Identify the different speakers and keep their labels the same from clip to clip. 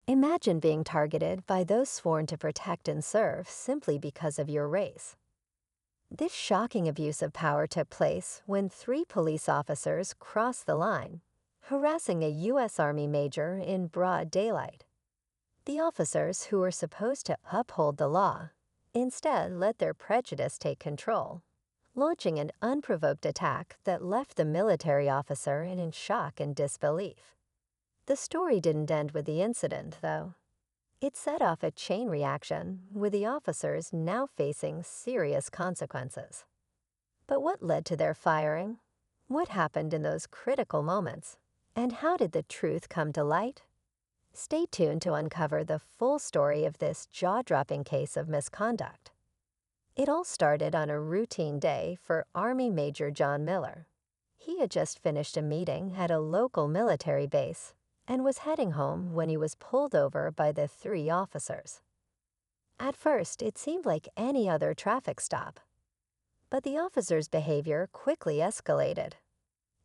Speaker 1: Imagine being targeted by those sworn to protect and serve simply because of your race. This shocking abuse of power took place when three police officers crossed the line, harassing a U.S. Army major in broad daylight. The officers, who were supposed to uphold the law, instead let their prejudice take control, launching an unprovoked attack that left the military officer in shock and disbelief. The story didn't end with the incident, though. It set off a chain reaction, with the officers now facing serious consequences. But what led to their firing? What happened in those critical moments? And how did the truth come to light? Stay tuned to uncover the full story of this jaw-dropping case of misconduct. It all started on a routine day for Army Major John Miller. He had just finished a meeting at a local military base and was heading home when he was pulled over by the three officers. At first, it seemed like any other traffic stop. But the officers' behavior quickly escalated.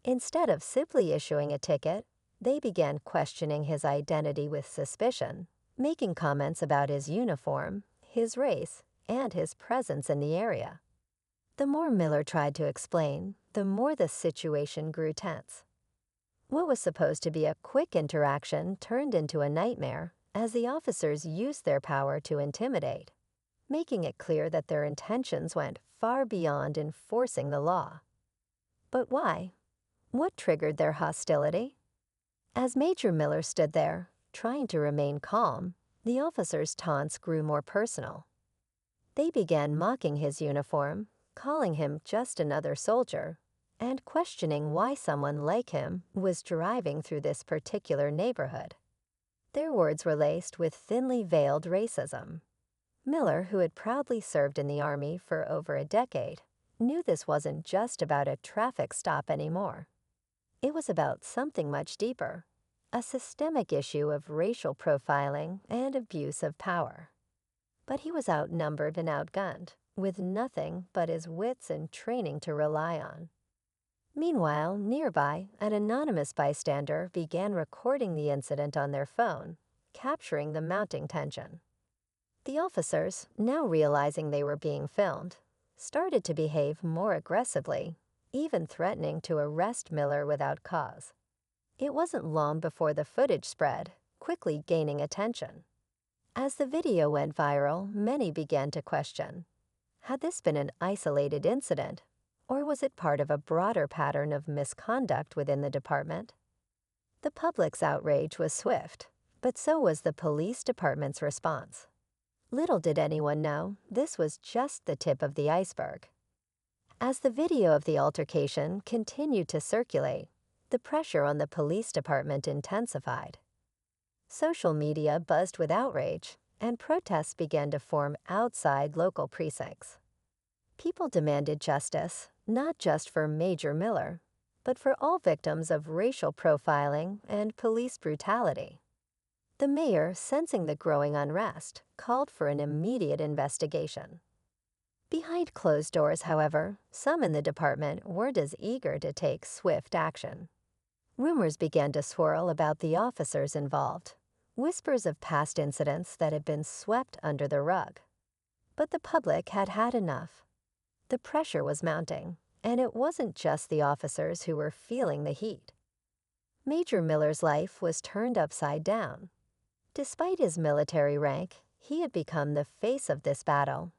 Speaker 1: Instead of simply issuing a ticket, they began questioning his identity with suspicion, making comments about his uniform, his race, and his presence in the area. The more Miller tried to explain, the more the situation grew tense. What was supposed to be a quick interaction turned into a nightmare as the officers used their power to intimidate, making it clear that their intentions went far beyond enforcing the law. But why? What triggered their hostility? As Major Miller stood there, trying to remain calm, the officers' taunts grew more personal. They began mocking his uniform, calling him just another soldier, and questioning why someone like him was driving through this particular neighborhood. Their words were laced with thinly veiled racism. Miller, who had proudly served in the Army for over a decade, knew this wasn't just about a traffic stop anymore. It was about something much deeper, a systemic issue of racial profiling and abuse of power. But he was outnumbered and outgunned, with nothing but his wits and training to rely on. Meanwhile, nearby, an anonymous bystander began recording the incident on their phone, capturing the mounting tension. The officers, now realizing they were being filmed, started to behave more aggressively, even threatening to arrest Miller without cause. It wasn't long before the footage spread, quickly gaining attention. As the video went viral, many began to question, had this been an isolated incident, or was it part of a broader pattern of misconduct within the department? The public's outrage was swift, but so was the police department's response. Little did anyone know, this was just the tip of the iceberg. As the video of the altercation continued to circulate, the pressure on the police department intensified. Social media buzzed with outrage, and protests began to form outside local precincts. People demanded justice, not just for Major Miller, but for all victims of racial profiling and police brutality. The mayor, sensing the growing unrest, called for an immediate investigation. Behind closed doors, however, some in the department weren't as eager to take swift action. Rumors began to swirl about the officers involved, whispers of past incidents that had been swept under the rug. But the public had had enough. The pressure was mounting, and it wasn't just the officers who were feeling the heat. Major Miller's life was turned upside down. Despite his military rank, he had become the face of this battle,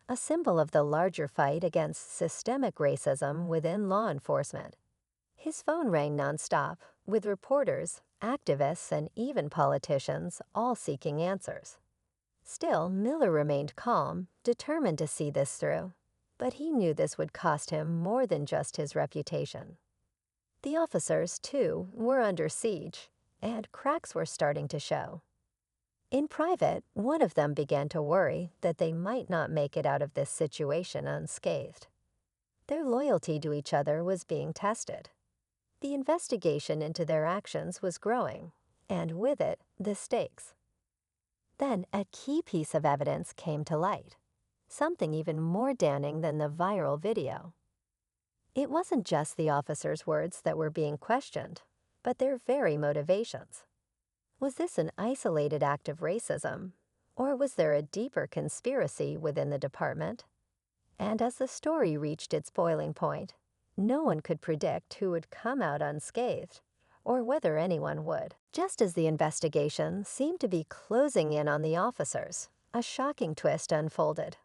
Speaker 1: a symbol of the larger fight against systemic racism within law enforcement. His phone rang nonstop, with reporters, activists, and even politicians all seeking answers. Still, Miller remained calm, determined to see this through. But he knew this would cost him more than just his reputation. The officers, too, were under siege, and cracks were starting to show. In private, one of them began to worry that they might not make it out of this situation unscathed. Their loyalty to each other was being tested. The investigation into their actions was growing, and with it, the stakes. Then a key piece of evidence came to light. Something even more damning than the viral video. It wasn't just the officers' words that were being questioned, but their very motivations. Was this an isolated act of racism? Or was there a deeper conspiracy within the department? And as the story reached its boiling point, no one could predict who would come out unscathed, or whether anyone would. Just as the investigation seemed to be closing in on the officers, a shocking twist unfolded.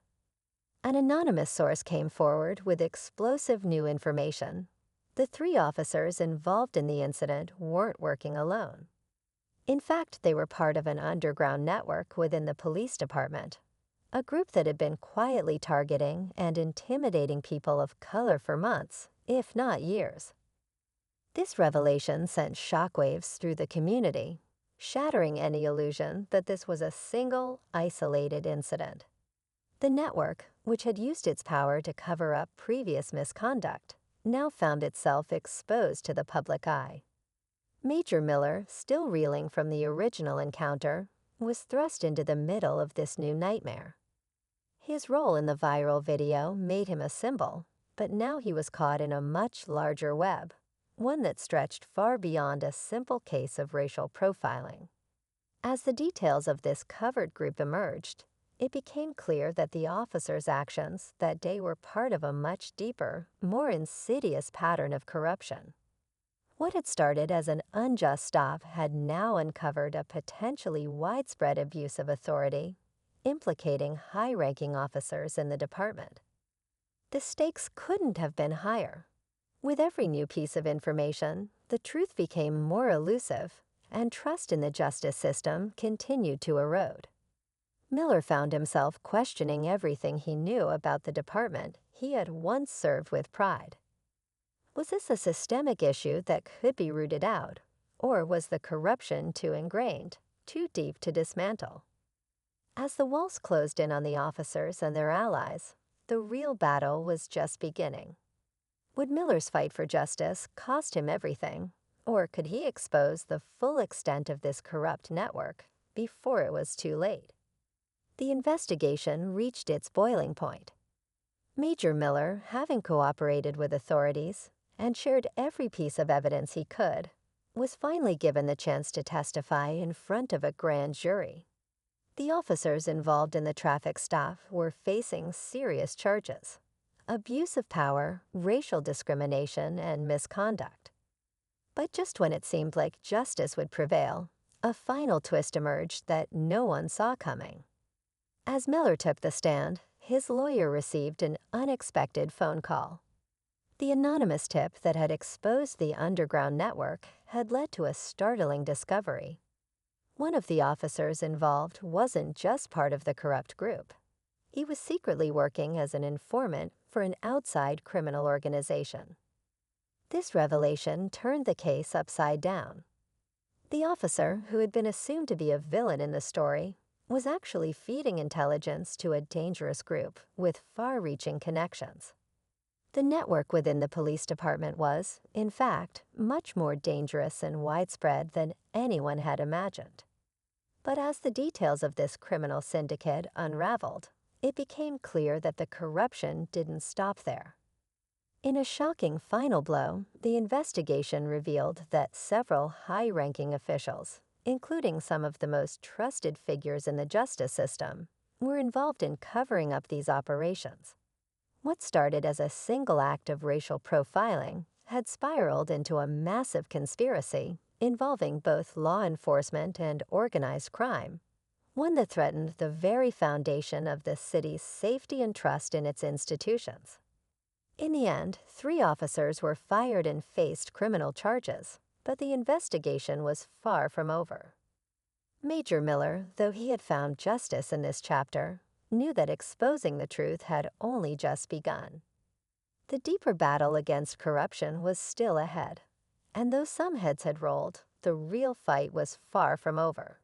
Speaker 1: An anonymous source came forward with explosive new information. The three officers involved in the incident weren't working alone. In fact, they were part of an underground network within the police department, a group that had been quietly targeting and intimidating people of color for months, if not years. This revelation sent shockwaves through the community, shattering any illusion that this was a single, isolated incident. The network, which had used its power to cover up previous misconduct, now found itself exposed to the public eye. Major Miller, still reeling from the original encounter, was thrust into the middle of this new nightmare. His role in the viral video made him a symbol, but now he was caught in a much larger web, one that stretched far beyond a simple case of racial profiling. As the details of this covered group emerged, it became clear that the officers' actions that day were part of a much deeper, more insidious pattern of corruption. What had started as an unjust stop had now uncovered a potentially widespread abuse of authority, implicating high-ranking officers in the department. The stakes couldn't have been higher. With every new piece of information, the truth became more elusive, and trust in the justice system continued to erode. Miller found himself questioning everything he knew about the department he had once served with pride. Was this a systemic issue that could be rooted out, or was the corruption too ingrained, too deep to dismantle? As the walls closed in on the officers and their allies, the real battle was just beginning. Would Miller's fight for justice cost him everything, or could he expose the full extent of this corrupt network before it was too late? The investigation reached its boiling point. Major Miller, having cooperated with authorities and shared every piece of evidence he could, was finally given the chance to testify in front of a grand jury. The officers involved in the traffic stop were facing serious charges: abuse of power, racial discrimination, and misconduct. But just when it seemed like justice would prevail, a final twist emerged that no one saw coming. As Miller took the stand, his lawyer received an unexpected phone call. The anonymous tip that had exposed the underground network had led to a startling discovery. One of the officers involved wasn't just part of the corrupt group. He was secretly working as an informant for an outside criminal organization. This revelation turned the case upside down. The officer, who had been assumed to be a villain in the story, was actually feeding intelligence to a dangerous group with far-reaching connections. The network within the police department was, in fact, much more dangerous and widespread than anyone had imagined. But as the details of this criminal syndicate unraveled, it became clear that the corruption didn't stop there. In a shocking final blow, the investigation revealed that several high-ranking officials, including some of the most trusted figures in the justice system, were involved in covering up these operations. What started as a single act of racial profiling had spiraled into a massive conspiracy involving both law enforcement and organized crime, one that threatened the very foundation of the city's safety and trust in its institutions. In the end, 3 officers were fired and faced criminal charges, but the investigation was far from over. Major Miller, though he had found justice in this chapter, knew that exposing the truth had only just begun. The deeper battle against corruption was still ahead, and though some heads had rolled, the real fight was far from over.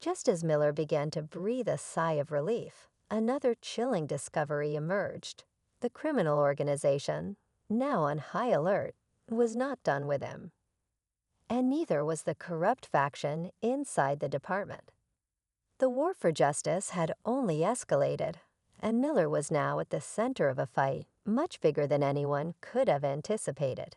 Speaker 1: Just as Miller began to breathe a sigh of relief, another chilling discovery emerged. The criminal organization, now on high alert, was not done with him. And neither was the corrupt faction inside the department. The war for justice had only escalated, and Miller was now at the center of a fight much bigger than anyone could have anticipated.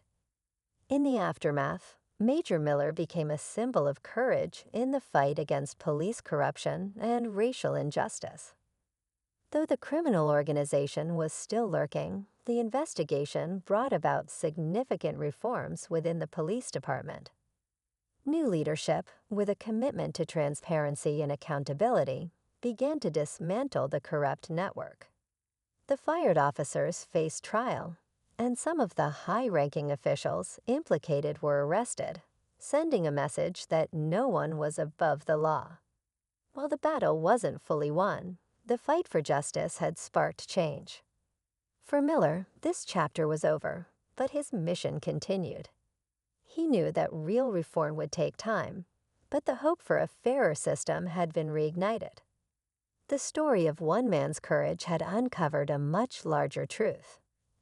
Speaker 1: In the aftermath, Major Miller became a symbol of courage in the fight against police corruption and racial injustice. Though the criminal organization was still lurking, the investigation brought about significant reforms within the police department. New leadership, with a commitment to transparency and accountability, began to dismantle the corrupt network. The fired officers faced trial, and some of the high-ranking officials implicated were arrested, sending a message that no one was above the law. While the battle wasn't fully won, the fight for justice had sparked change. For Miller, this chapter was over, but his mission continued. He knew that real reform would take time, but the hope for a fairer system had been reignited. The story of one man's courage had uncovered a much larger truth,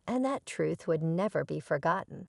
Speaker 1: and that truth would never be forgotten.